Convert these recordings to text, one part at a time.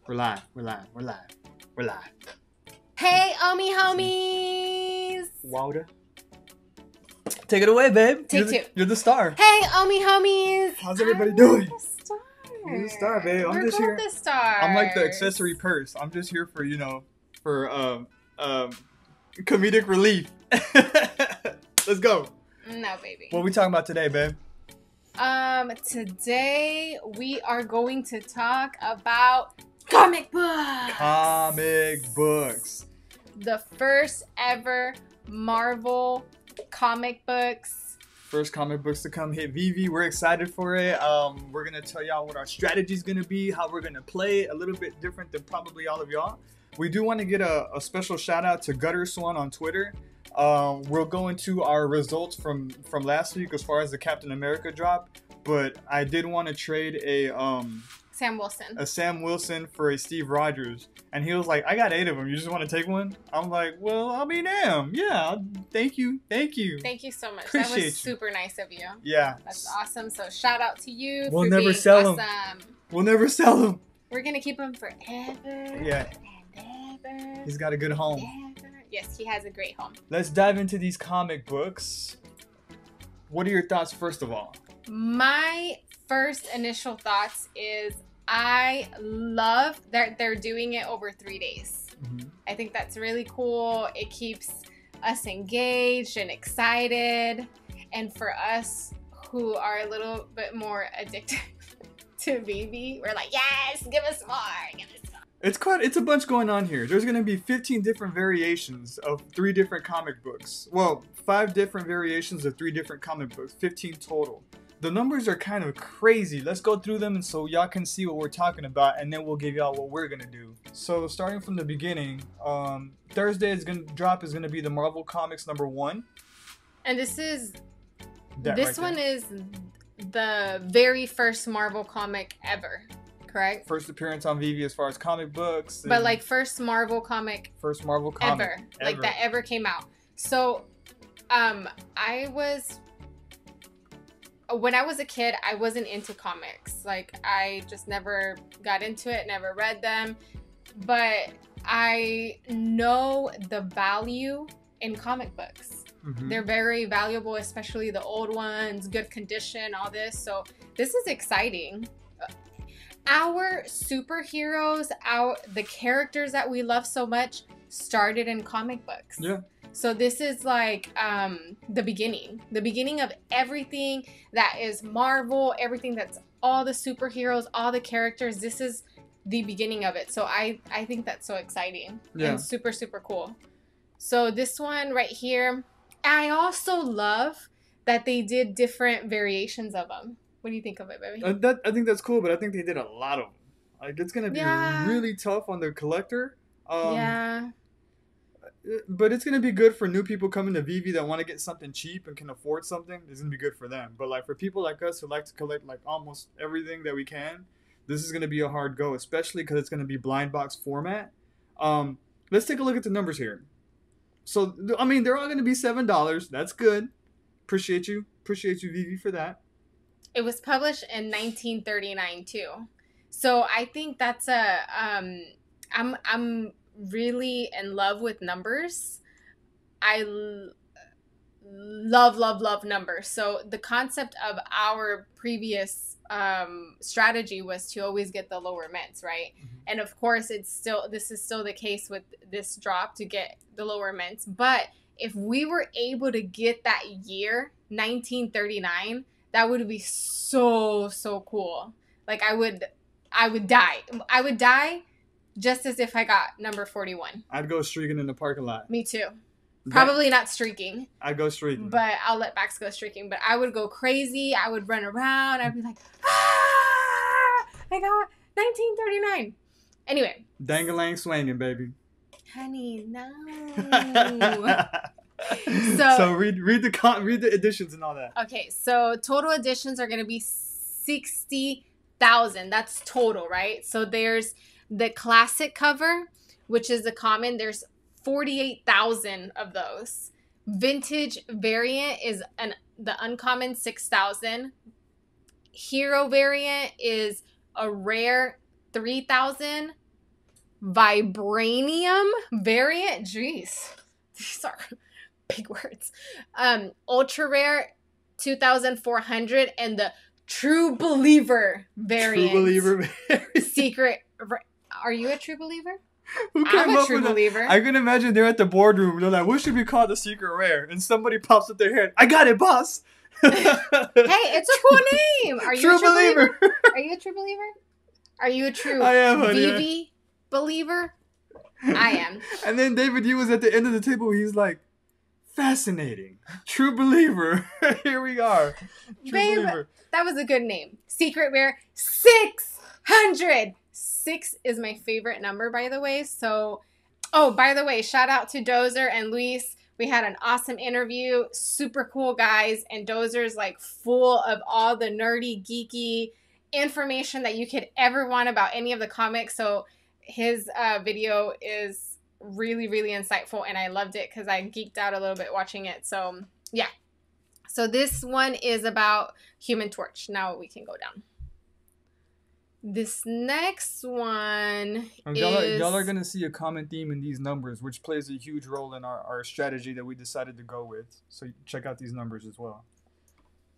We're live. We're live. We're live. We're live. Hey, Omi homies! Wilder. Take it away, babe. Take two. You're the star. Hey, Omi homies! How's everybody doing? The star. You're the star, babe. I'm We're just here. the stars. I'm like the accessory purse. I'm just here for, for comedic relief. Let's go. No, baby. What are we talking about today, babe? Today we are going to talk about comic books. Comic books. The first ever Marvel comic books. First comic books to come hit Veve. We're excited for it. We're going to tell y'all what our strategy is going to be, how we're going to play it, a little bit different than probably all of y'all. We do want to get a special shout out to Gutter Swan on Twitter. We'll go into our results from last week as far as the Captain America drop, but I did want to trade a Sam Wilson for a Steve Rogers, and he was like, I got 8 of them, you just want to take one? I'm like, well, I mean, damn, yeah, thank you Thank you so much. Appreciate that was you. Super nice of you. Yeah, that's awesome. So shout out to you. We'll for never being sell awesome. them. We'll never sell them. We're gonna keep him forever. Yeah. And ever. He's got a good home. Ever. Yes, he has a great home. Let's dive into these comic books. What are your thoughts first of all? My first initial thoughts is I love that they're doing it over 3 days. Mm-hmm. I think that's really cool. It keeps us engaged and excited. And for us who are a little bit more addicted to Veve, we're like, yes, give us more, give us more. It's a bunch going on here. There's going to be 15 different variations of 3 different comic books. Well, 5 different variations of 3 different comic books, 15 total. The numbers are kind of crazy. Let's go through them and so y'all can see what we're talking about, and then we'll give y'all what we're going to do. So starting from the beginning, Thursday is going to be the Marvel Comics #1. And this is Right one there. is the very first Marvel comic ever, correct? First appearance on Veve as far as comic books. But like first Marvel comic ever. Like that ever came out. So when I was a kid, I wasn't into comics. Like I just never got into it, never read them. But I know the value in comic books. Mm-hmm. They're very valuable, especially the old ones, good condition, all this. So this is exciting. Our superheroes, the characters that we love so much started in comic books. Yeah. So this is like the beginning of everything that is Marvel, everything that's all the superheroes, all the characters. This is the beginning of it. So I think that's so exciting and super, super cool. So this one right here, I also love that they did different variations of them. What do you think of it, baby? I think that's cool, but I think they did a lot of them. Like it's gonna be really tough on the collector. Yeah. But it's gonna be good for new people coming to Veve that want to get something cheap and can afford something. It's gonna be good for them. But like for people like us who like to collect like almost everything that we can, this is gonna be a hard go, especially because it's gonna be blind box format. Let's take a look at the numbers here. So I mean, they're all gonna be $7. That's good. Appreciate you, Veve, for that. It was published in 1939 too. So I think that's I'm really in love with numbers. I love numbers. So the concept of our previous strategy was to always get the lower mints, right? Mm-hmm. And of course this is still the case with this drop to get the lower mints. But if we were able to get that year, 1939, that would be so cool. Like I would die. I would die just as if I got number 41. I'd go streaking in the parking lot. Me too. Probably not streaking. I'd go streaking. But I'll let Max go streaking. But I would go crazy. I would run around. I'd be like, I got 1939. Anyway. Dangalang swanging, baby. Honey, no. So read the editions and all that. Okay, so total editions are going to be 60,000. That's total, right? So there's the classic cover, which is the common. There's 48,000 of those. Vintage variant is the uncommon 6,000. Hero variant is a rare 3,000. Vibranium variant. Jeez, these are big words. Ultra rare 2,400, and the True Believer variant. True Believer variant. Secret. Are you a True Believer? Who came I'm a up True with Believer. I can imagine they're at the boardroom. They're like, "What should we call the secret rare?" And somebody pops up their hand. I got it, boss. Hey, it's a cool name. Are you True a True Believer? Are you a True Believer? Are you a true I am, honey. Veve believer? I am. And then David Yu was at the end of the table. He's like, fascinating. True Believer. Here we are. True Babe, Believer. that was a good name. Secret rare 600. 6 is my favorite number, by the way. So, oh, by the way, shout out to Dozer and Luis. We had an awesome interview. Super cool guys. And Dozer's like full of all the nerdy, geeky information that you could ever want about any of the comics. So his video is really, really insightful, and I loved it because I geeked out a little bit watching it. So yeah. So this one is about Human Torch. Now we can go down. This next one is... Y'all are going to see a common theme in these numbers, which plays a huge role in our strategy that we decided to go with. So check out these numbers as well.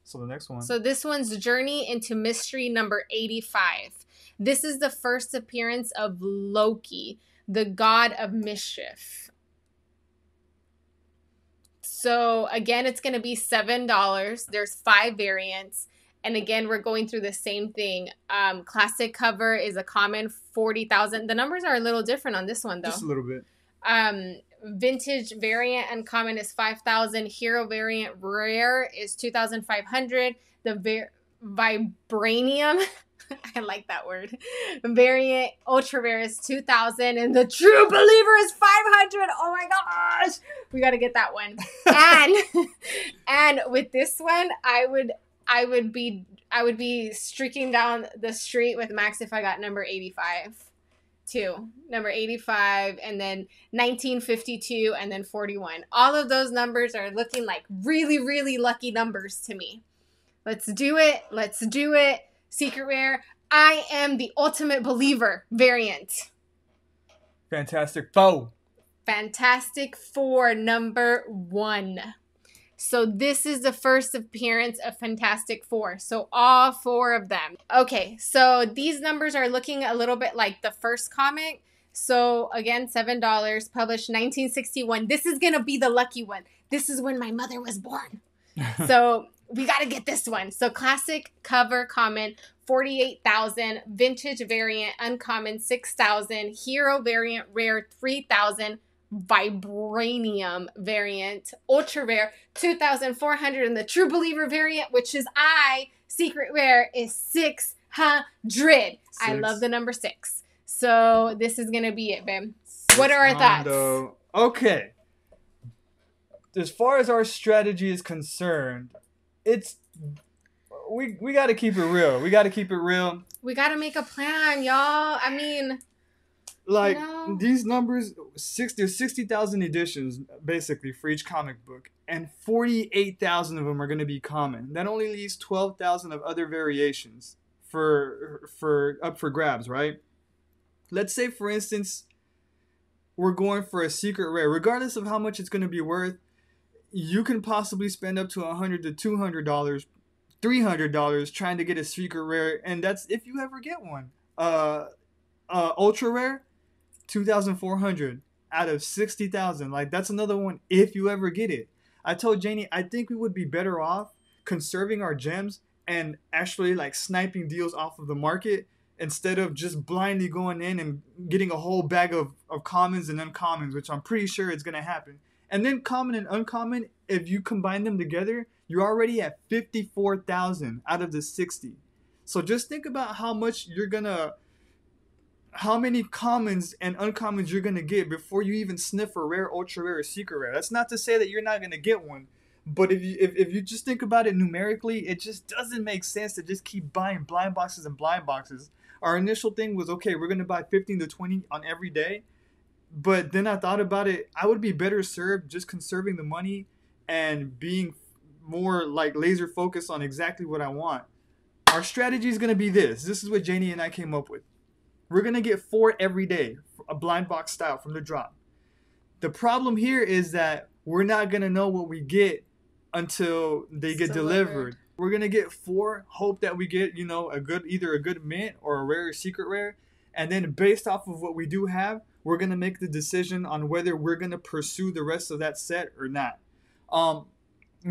So the next one. So this one's Journey into Mystery number 85. This is the first appearance of Loki, the god of mischief. So again, it's going to be $7. There's 5 variants. And again, we're going through the same thing. Classic cover is a common 40,000. The numbers are a little different on this one, though. Just a little bit. Vintage variant uncommon is 5,000. Hero variant rare is 2,500. The Vibranium, I like that word. Variant ultra rare is 2,000, and the True Believer is 500. Oh my gosh, we got to get that one. And with this one, I would be streaking down the street with Max if I got number 85 too. Number 85, and then 1952, and then 41. All of those numbers are looking like really, really lucky numbers to me. Let's do it. Let's do it. Secret rare. I am the Ultimate Believer variant. Fantastic Four. Fantastic Four number 1. So this is the first appearance of Fantastic Four. So all 4 of them. Okay, so these numbers are looking a little bit like the first comic. So again, $7, published 1961. This is going to be the lucky one. This is when my mother was born. So we got to get this one. So classic cover common, 48,000. Vintage variant uncommon, 6,000. Hero variant rare, 3,000. Vibranium variant ultra rare 2,400, and the True Believer variant, which is secret rare, is 600. I love the number 6. So this is gonna be it, babe. What are our thoughts? Okay, as far as our strategy is concerned, it's we got to keep it real. We got to keep it real. We got to make a plan, y'all. I mean, like, these numbers, there's 60,000 editions basically for each comic book, and 48,000 of them are going to be common. That only leaves 12,000 of other variations up for grabs, right? Let's say, for instance, we're going for a secret rare. Regardless of how much it's going to be worth, you can possibly spend up to $100 to $200, $300 trying to get a secret rare, and that's if you ever get one. Ultra rare, 2,400 out of 60,000. Like, that's another one if you ever get it. I told Janie, I think we would be better off conserving our gems and actually like sniping deals off of the market instead of just blindly going in and getting a whole bag of commons and uncommons, which I'm pretty sure is going to happen. And then common and uncommon, if you combine them together, you're already at 54,000 out of the 60. So just think about how many commons and uncommons you're going to get before you even sniff a rare, ultra rare, or secret rare. That's not to say that you're not going to get one. But if you just think about it numerically, it just doesn't make sense to just keep buying blind boxes and blind boxes. Our initial thing was, okay, we're going to buy 15 to 20 on every day. But then I thought about it. I would be better served just conserving the money and being more like laser focused on exactly what I want. Our strategy is going to be this. This is what Janie and I came up with. We're going to get 4 every day a blind box style from the drop. The problem here is that we're not gonna know what we get until they get delivered. We're gonna get 4. Hope that we get, you know, either a good mint or a rare secret rare, and then based off of what we do have, we're gonna make the decision on whether we're gonna pursue the rest of that set or not.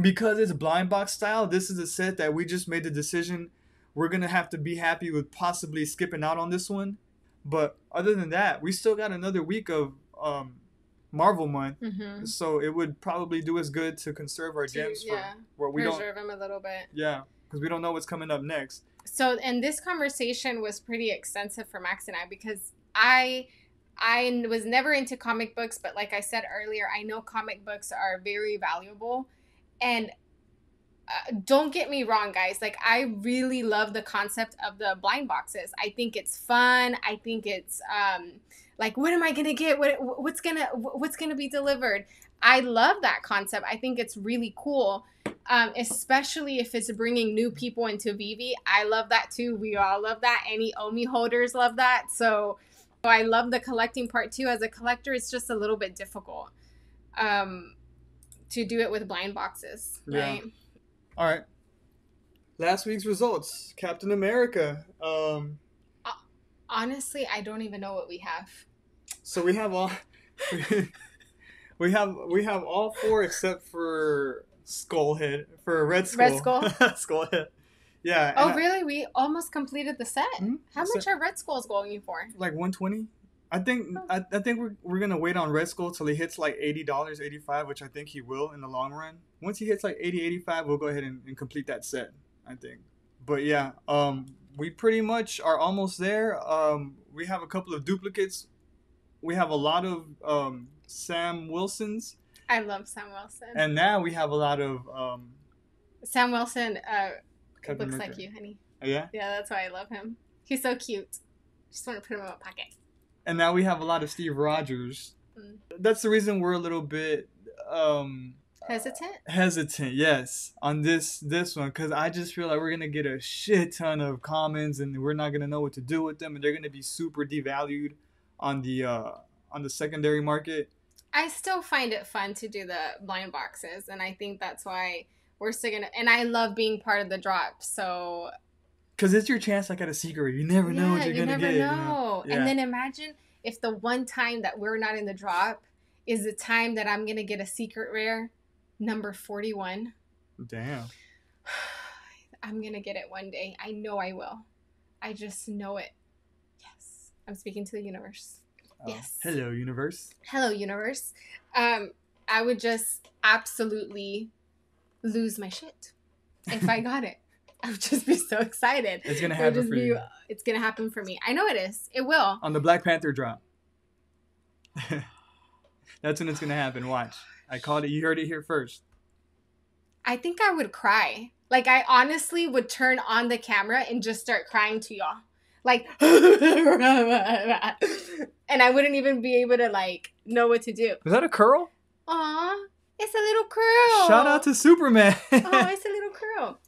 Because it's blind box style, this is a set that we just made the decision we're gonna have to be happy with possibly skipping out on this one. But other than that, we still got another week of Marvel month, so it would probably do us good to conserve our gems for where we preserve them a little bit. Yeah, because we don't know what's coming up next. So, and this conversation was pretty extensive for Max and I, because I was never into comic books, but like I said earlier, I know comic books are very valuable. And don't get me wrong, guys. Like, I really love the concept of the blind boxes. I think it's fun. I think it's like, what am I gonna get? What's gonna be delivered? I love that concept. I think it's really cool, especially if it's bringing new people into Veve. I love that too. We all love that. Any Omi holders love that. So I love the collecting part too. As a collector, it's just a little bit difficult to do it with blind boxes, right? Yeah. All right. Last week's results. Captain America. Honestly, I don't even know what we have. So we have all we have all 4 except for Skullhead, for Red Skull. Red Skull? Skullhead. Yeah. Oh, really? We almost completed the set. Mm-hmm. How much are Red Skulls going for? Like 120. I think we're gonna wait on Red Skull till he hits like $80, $85, which I think he will in the long run. Once he hits like 80, 85, we'll go ahead and complete that set, I think. But yeah, we pretty much are almost there. We have a couple of duplicates. We have a lot of Sam Wilsons. I love Sam Wilson. And now we have a lot of Sam Wilson looks America. like you, honey. Oh, yeah? Yeah, that's why I love him. He's so cute. Just want to put him in my pocket. And now we have a lot of Steve Rogers. That's the reason we're a little bit hesitant, yes, on this one, because I just feel like we're gonna get a shit ton of commons and we're not gonna know what to do with them, and they're gonna be super devalued on the secondary market. I still find it fun to do the blind boxes, and I think that's why we're still gonna. And I love being part of the drop, so. Because it's your chance, like at a secret. You never know what you're going to get. You never know. Yeah. And then imagine if the one time that we're not in the drop is the time that I'm going to get a secret rare, number 41. Damn. I'm going to get it one day. I know I will. I just know it. Yes. I'm speaking to the universe. Yes. Hello, universe. Hello, universe. I would just absolutely lose my shit if I got it. I would just be so excited. It's going to happen for you. It's going to happen for me. I know it is. It will. On the Black Panther drop. That's when it's going to happen. Watch. I called it. You heard it here first. I think I would cry. Like, I honestly would turn on the camera and just start crying to y'all. Like, and I wouldn't even be able to, like, know what to do. Was that a curl? Aw, it's a little curl. Shout out to Superman. Oh, it's a little curl.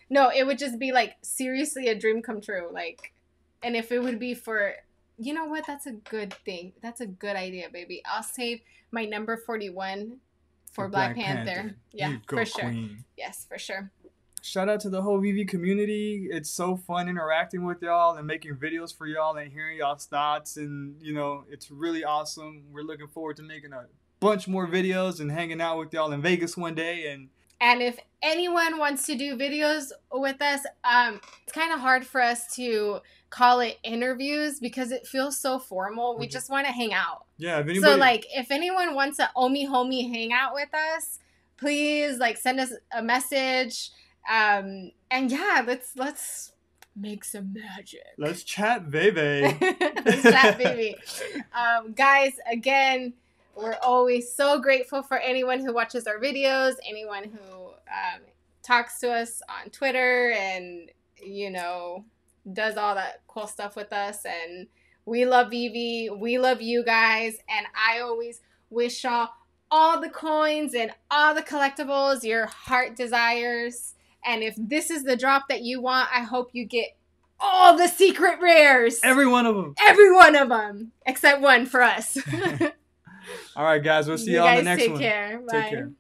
No, it would just be, like, seriously a dream come true. Like, and if it would be for, you know what? That's a good thing. That's a good idea, baby. I'll save my number 41 for Black Panther. Yeah, for sure. Queen. Yes, for sure. Shout out to the whole Veve community. It's so fun interacting with y'all and making videos for y'all and hearing y'all's thoughts. And, you know, it's really awesome. We're looking forward to making a bunch more videos and hanging out with y'all in Vegas one day. And if anyone wants to do videos with us, it's kind of hard for us to call it interviews because it feels so formal. We just want to hang out. Yeah. If anybody... So, like, if anyone wants a Omi Homie hangout with us, please, like, send us a message. And yeah, let's make some magic. Let's chat, Veve. Let's chat, baby. Guys, again, we're always so grateful for anyone who watches our videos, anyone who talks to us on Twitter and, you know, does all that cool stuff with us. And we love Veve. We love you guys. And I always wish y'all all the coins and all the collectibles your heart desires. And if this is the drop that you want, I hope you get all the secret rares. Every one of them. Every one of them. Except one for us. All right, guys. We'll see you y'all on guys the next take one. care. Bye. Take care.